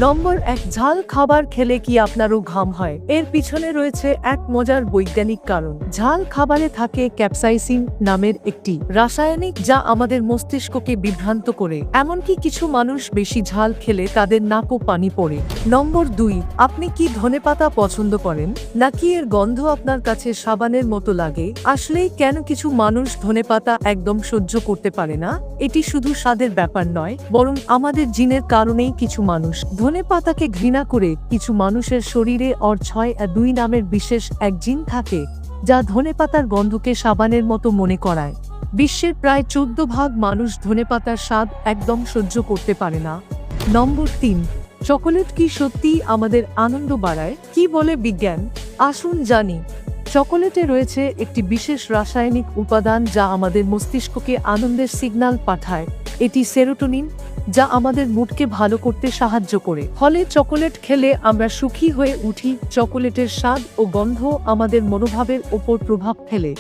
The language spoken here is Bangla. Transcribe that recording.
নম্বর 1, ঝাল খাবার খেলে কি আপনারও ঘাম হয়? এর পিছনে রয়েছে এক মজার বৈজ্ঞানিক কারণ। ঝাল খাবারে থাকে ক্যাপসাইসিন নামের একটি রাসায়নিক যা আমাদের মস্তিষ্ককে বিভ্রান্ত করে। এমনকি কিছু মানুষ বেশি ঝাল খেলে তাদের নাকও পানি পড়ে। নম্বর 2, আপনি কি ধনেপাতা পছন্দ করেন নাকি এর গন্ধ আপনার কাছে সাবানের মতো লাগে? আসলেই কেন কিছু মানুষ ধনেপাতা একদম সহ্য করতে পারে না? এটি শুধু স্বাদের ব্যাপার নয়, বরং আমাদের জিনের কারণেই কিছু মানুষ ধনেপাতাকে ঘৃণা করে। কিছু মানুষের শরীরে OR6A2 নামের বিশেষ এক জিন থাকে যা ধনেপাতার গন্ধকে সাবানের মতো মনে করায়। বিশ্বের প্রায় 14 ভাগ মানুষ ধনেপাতার স্বাদ একদম সহ্য করতে পারে না। নম্বর 3, চকোলেট কি সত্যিই আমাদের আনন্দ বাড়ায়? কি বলে বিজ্ঞান? আসুন জানি। চকোলেটে রয়েছে একটি বিশেষ রাসায়নিক উপাদান যা আমাদের মস্তিষ্ককে আনন্দের সিগন্যাল পাঠায়। এটি সেরোটোনিন, যা আমাদের মুডকে ভালো করতে সাহায্য করে। ফলে চকোলেট খেলে আমরা সুখী হয়ে উঠি। চকোলেটের স্বাদ ও গন্ধ আমাদের মনোভাবের ওপর প্রভাব ফেলে।